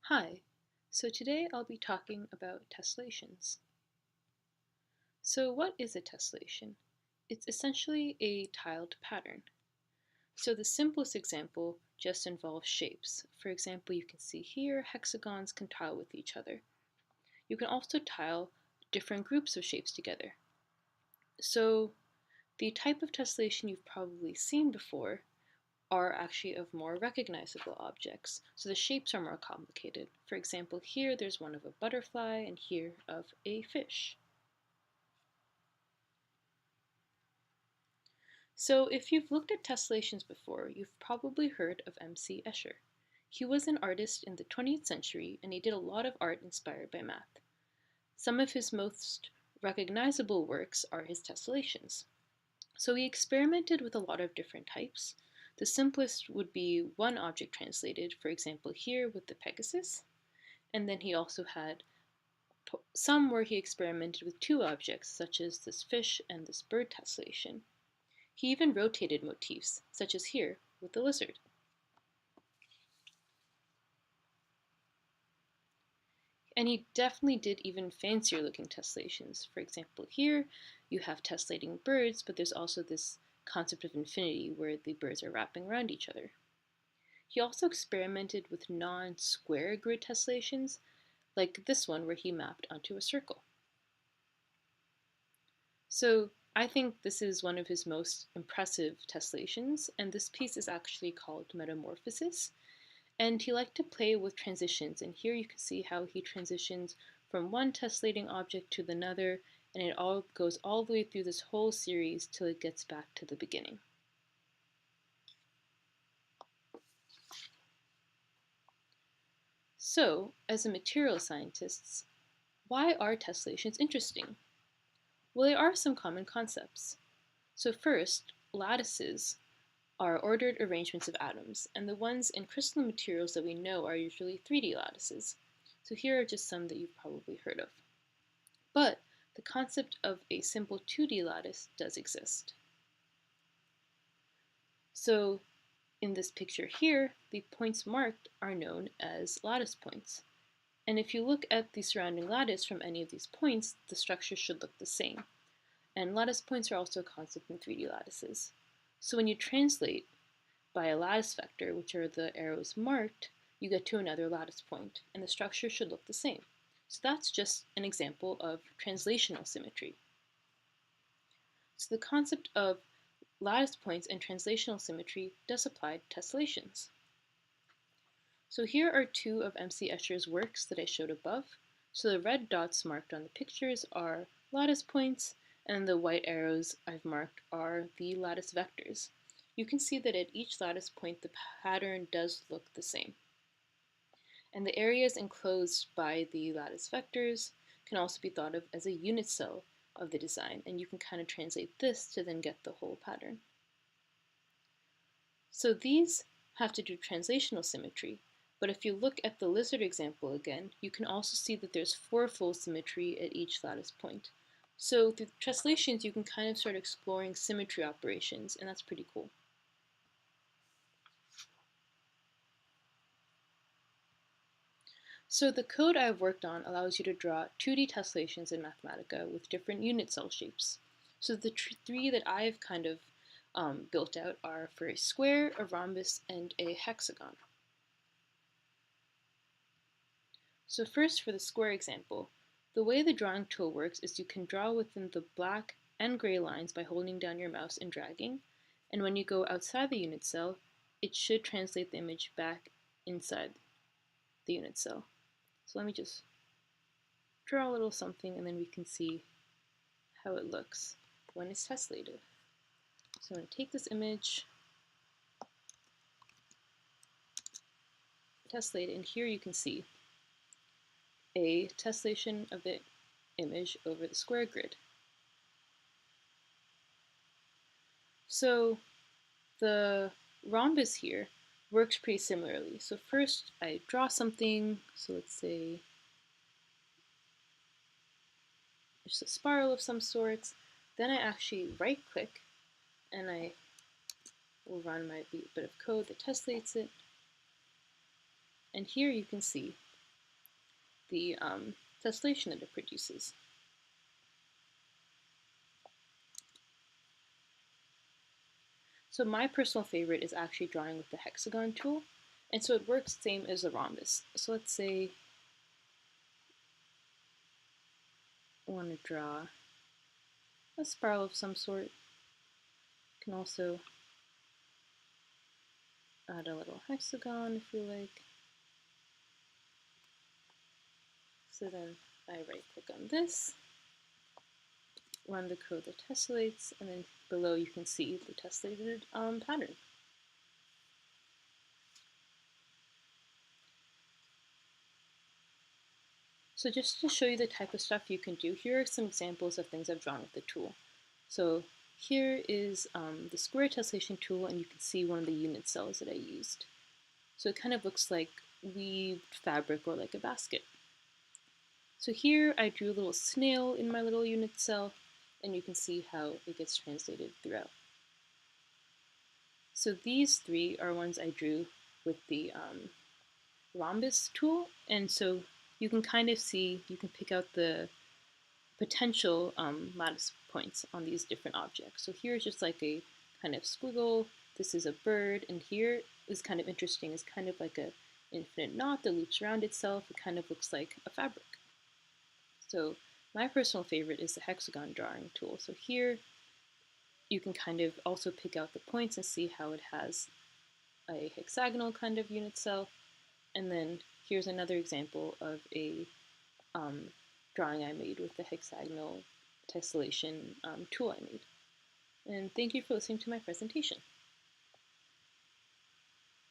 Hi, so today I'll be talking about tessellations. So what is a tessellation? It's essentially a tiled pattern. So the simplest example just involves shapes. For example, you can see here hexagons can tile with each other. You can also tile different groups of shapes together. So the type of tessellation you've probably seen before are actually of more recognizable objects, so the shapes are more complicated. For example, here there's one of a butterfly and here of a fish. So if you've looked at tessellations before, you've probably heard of M.C. Escher. He was an artist in the 20th century and he did a lot of art inspired by math. Some of his most recognizable works are his tessellations. So he experimented with a lot of different types. The simplest would be one object translated, for example here with the Pegasus, and then he also had some where he experimented with two objects, such as this fish and this bird tessellation. He even rotated motifs, such as here with the lizard. And he definitely did even fancier looking tessellations. For example, here you have tessellating birds, but there's also this concept of infinity where the birds are wrapping around each other. He also experimented with non-square grid tessellations, like this one where he mapped onto a circle. So I think this is one of his most impressive tessellations, and this piece is actually called Metamorphosis. And he liked to play with transitions, and here you can see how he transitions from one tessellating object to another, and it all goes all the way through this whole series till it gets back to the beginning. So, as a material scientist, why are tessellations interesting? Well, there are some common concepts. So first, lattices are ordered arrangements of atoms, and the ones in crystalline materials that we know are usually 3D lattices. So here are just some that you've probably heard of. But the concept of a simple 2D lattice does exist. So in this picture here, the points marked are known as lattice points. And if you look at the surrounding lattice from any of these points, the structure should look the same. And lattice points are also a concept in 3D lattices. So when you translate by a lattice vector, which are the arrows marked, you get to another lattice point, and the structure should look the same. So that's just an example of translational symmetry. So the concept of lattice points and translational symmetry does apply to tessellations. So here are two of M.C. Escher's works that I showed above. So the red dots marked on the pictures are lattice points, and the white arrows I've marked are the lattice vectors. You can see that at each lattice point the pattern does look the same. And the areas enclosed by the lattice vectors can also be thought of as a unit cell of the design, and you can kind of translate this to then get the whole pattern. So these have to do translational symmetry, but if you look at the lizard example again, you can also see that there's fourfold symmetry at each lattice point. So through tessellations, you can kind of start exploring symmetry operations, and that's pretty cool. So the code I've worked on allows you to draw 2D tessellations in Mathematica with different unit cell shapes. So the three that I've kind of built out are for a square, a rhombus, and a hexagon. So first for the square example, the way the drawing tool works is you can draw within the black and gray lines by holding down your mouse and dragging, and when you go outside the unit cell, it should translate the image back inside the unit cell. So let me just draw a little something and then we can see how it looks when it's tessellated. So I'm going to take this image, tessellate it, and here you can see a tessellation of the image over the square grid. So the rhombus here works pretty similarly. So first I draw something, so let's say just a spiral of some sorts. Then I actually right click and I will run my bit of code that tessellates it. And here you can see the tessellation that it produces. So my personal favorite is actually drawing with the hexagon tool, and so it works same as the rhombus. So let's say I want to draw a spiral of some sort. You can also add a little hexagon if you like. So then I right click on this, run the code that tessellates, and then below you can see the tessellated pattern. So just to show you the type of stuff you can do, here are some examples of things I've drawn with the tool. So here is the square tessellation tool, and you can see one of the unit cells that I used. So it kind of looks like weaved fabric or like a basket. So here I drew a little snail in my little unit cell, and you can see how it gets translated throughout. So these three are ones I drew with the rhombus tool, and so you can kind of see, you can pick out the potential lattice points on these different objects. So here's just like a kind of squiggle, this is a bird, and here is kind of interesting, it's kind of like a infinite knot that loops around itself. It kind of looks like a fabric. So my personal favorite is the hexagon drawing tool. So here you can kind of also pick out the points and see how it has a hexagonal kind of unit cell. And then here's another example of a drawing I made with the hexagonal tessellation tool I made. And thank you for listening to my presentation.